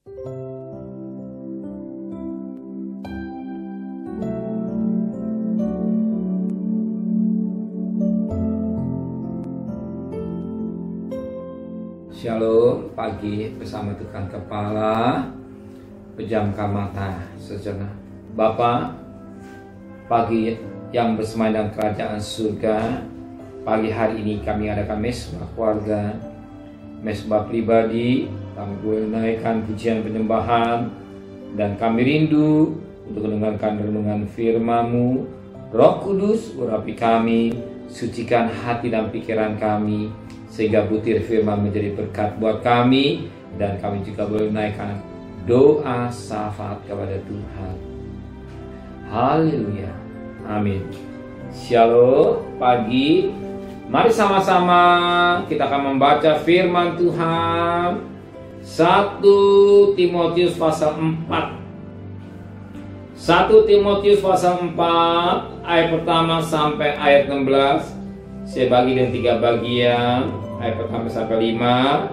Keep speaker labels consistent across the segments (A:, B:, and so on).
A: Shalom, pagi bersama Tuhan Kepala, pejamkan mata sejenak. Bapa, pagi yang bersemayam dalam kerajaan surga, pagi hari ini kami adakan mesbah keluarga, mesbah pribadi, kami boleh menaikkan pujian penyembahan, dan kami rindu untuk mendengarkan renungan firman-Mu. Roh Kudus, urapi kami, sucikan hati dan pikiran kami, sehingga butir firman menjadi berkat buat kami, dan kami juga boleh menaikkan doa syafaat kepada Tuhan. Haleluya, amin. Shalom, pagi. Mari sama-sama kita akan membaca firman Tuhan 1 Timotius pasal 4. 1 Timotius pasal 4 ayat pertama sampai ayat 16. Saya bagi dengan 3 bagian. Ayat pertama sampai 5,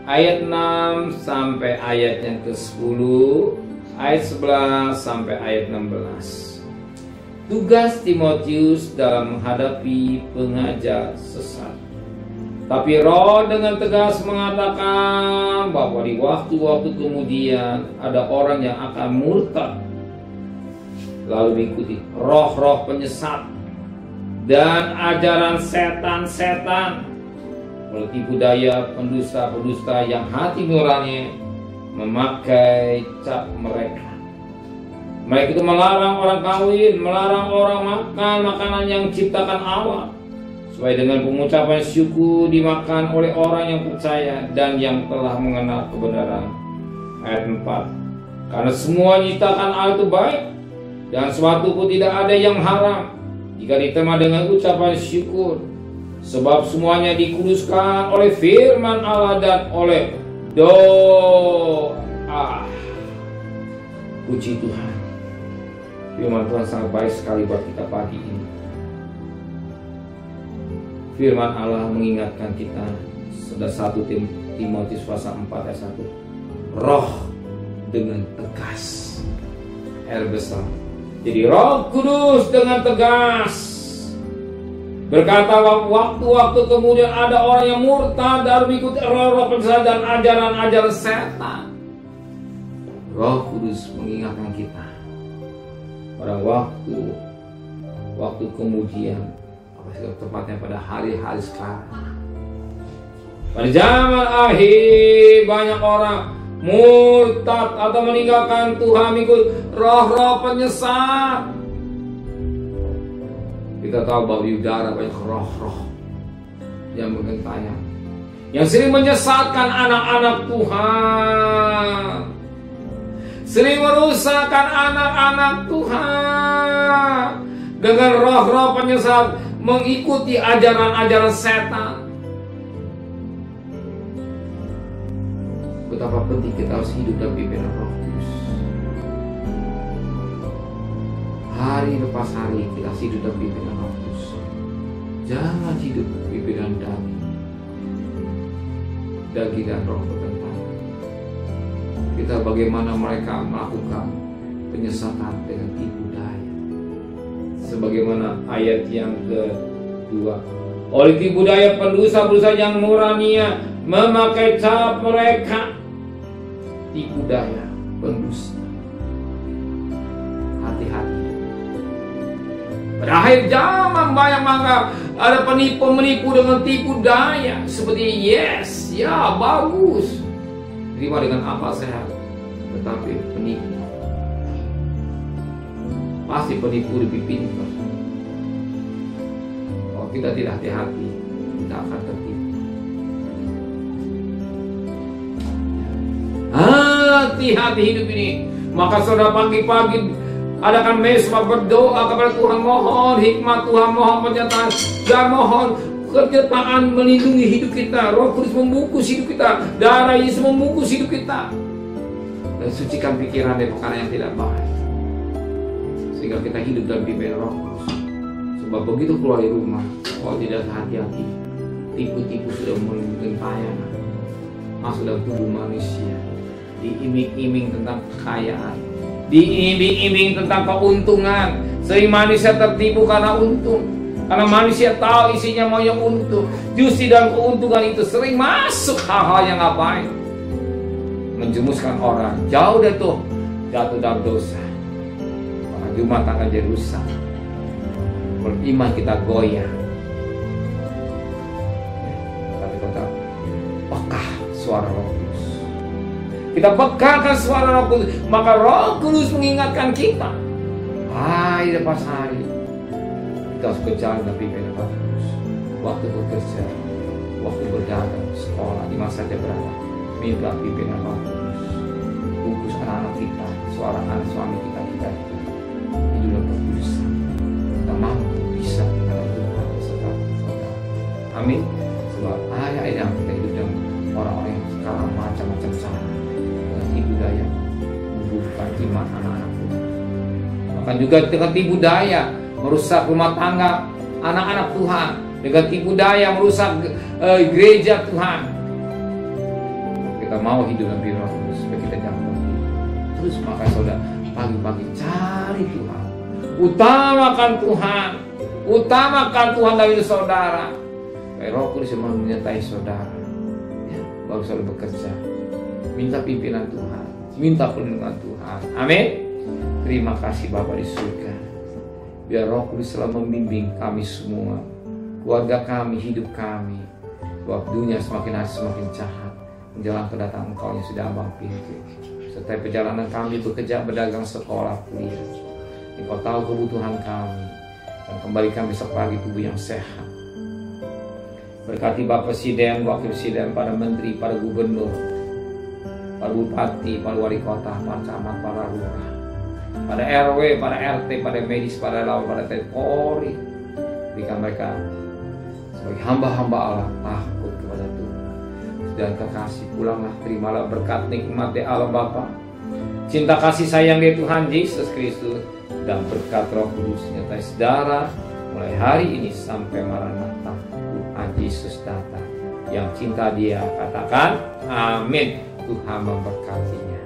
A: ayat 6 sampai ayat yang ke-10, ayat 11 sampai ayat 16. Tugas Timotius dalam menghadapi pengajar sesat. Tapi Roh dengan tegas mengatakan bahwa di waktu-waktu kemudian ada orang yang akan murtad, lalu mengikuti roh-roh penyesat dan ajaran setan-setan, tipu daya pendusta-pendusta yang hati nurani memakai cap mereka. Mereka itu melarang orang kawin, melarang orang makan makanan yang ciptakan Allah, supaya dengan pengucapan syukur dimakan oleh orang yang percaya dan yang telah mengenal kebenaran. Ayat 4. Karena semua ciptakan Allah itu baik, dan suatu pun tidak ada yang haram jika diterima dengan ucapan syukur. Sebab semuanya dikuduskan oleh firman Allah dan oleh doa. Puji Tuhan. Firman Tuhan sangat baik sekali buat kita pagi ini. Firman Allah mengingatkan kita, sudah 1 Timotius pasal 4 ayat 1. Roh dengan tegas. R besar. Jadi Roh Kudus dengan tegas berkata bahwa waktu-waktu kemudian ada orang yang murtad dan mengikuti roh-roh penyesat dan ajaran-ajaran setan. Roh Kudus mengingatkan kita pada waktu kemudian, tepatnya pada hari-hari sekarang. Pada zaman akhir banyak orang murtad atau meninggalkan Tuhan, mengikuti roh-roh penyesat. Kita tahu bahwa di udara banyak roh-roh yang bergentayangan, yang sering menyesatkan anak-anak Tuhan, sering merusakkan anak-anak Tuhan dengan roh-roh penyesat, mengikuti ajaran-ajaran setan. Betapa penting kita harus hidup dalam pimpinan Roh Kudus. Hari lepas hari kita hidup dalam pimpinan Roh Kudus. Jangan hidup pimpinan daging dan roh bertentangan. Kita bagaimana mereka melakukan penyesatan dengan tipu daya. Sebagaimana ayat yang kedua. Oleh tipu daya pendusta-pendusta yang nurania memakai cap mereka. Tipu daya pendusta. Hati-hati. Pada akhir zaman banyak maka ada penipu-menipu dengan tipu daya. Seperti yes, ya bagus, terima dengan akal sehat. Tetapi penipu, pasti penipu lebih pintar. Kalau kita tidak hati-hati, kita akan tertipu. Hati-hati hidup ini. Maka saudara pagi-pagi adakan mesbah berdoa kepada Tuhan, mohon hikmat Tuhan, mohon penyertaan dan mohon kenyertaan melindungi hidup kita. Roh Kudus membungkus hidup kita, darah Yesus membungkus hidup kita, dan sucikan pikiran dari perkara yang tidak baik, sehingga kita hidup dalam bimbingan Roh Kudus. Sebab begitu keluar dari rumah, kalau tidak hati-hati, tipu-tipu sudah mulai bergentayangan masuk dalam tubuh manusia. diiming-iming tentang kekayaan, diiming-iming tentang keuntungan. Sering manusia tertipu karena untung, karena manusia tahu isinya mau yang untung. Justru dalam keuntungan itu sering masuk hal-hal yang ngapain, menjemuskan orang jauh dari tuh, jatuh dalam dosa, rumah tangga jadi rusak, beriman kita goyah. Tapi kita pekah suara Roh Kudus, kita pekarkan suara Roh Kudus, maka Roh Kudus mengingatkan kita. Hari lepas hari kita harus berjalan dengan pimpin Roh Kudus. Waktu bekerja, waktu berdagang, sekolah, di mana saja berada, minta pimpinan Roh Kudus. Bungkus anak-anak kita, suara anak suami kita hidup dalam kekudusan. Kita mampu bisa dengan Tuhan serta saudara. Amin. Sebab ayat yang kita hidup dengan orang-orang yang sekarang macam-macam cara dengan tipu daya memburukan iman anak-anak Tuhan. Bahkan juga dengan tipu daya merusak rumah tangga anak-anak Tuhan, dengan tipu daya merusak gereja Tuhan. Kita mau hidup dalam firman Tuhan supaya kita jangan pergi. Terus maka saudara, pagi-pagi cari Tuhan, utamakan Tuhan, utamakan Tuhan dalam hidup saudara. Supaya Roh Kudus menyertai saudara, ya, baru saudara bekerja. Minta pimpinan Tuhan, minta perlindungan Tuhan. Amin. Terima kasih Bapa di surga. Biar Roh Kudus selalu membimbing kami semua, keluarga kami, hidup kami. Sebab dunia semakin hari semakin jahat menjelang kedatangan Engkau yang sudah ambang pintu. Setiap perjalanan kami bekerja, berdagang, sekolah, kuliah, Engkau tahu kebutuhan kami, dan kembalikan besok pagi tubuh yang sehat. Berkati Bapak Presiden, Wakil Presiden, para Menteri, para Gubernur, para Bupati, para Wali Kota, para Camat, para Lurah, pada RW, pada RT, pada medis, pada lawan, pada Polri. Berikan mereka sebagai hamba-hamba Allah takut kepada Tuhan. Dan kekasih, pulanglah, terimalah berkat nikmat dari Allah Bapa, cinta kasih sayang dari Tuhan Yesus Kristus, dan berkat Roh Kudus nyertai saudara mulai hari ini sampai Maranatha Tuhan Yesus datang. Yang cinta Dia katakan amin. Tuhan memberkatinya.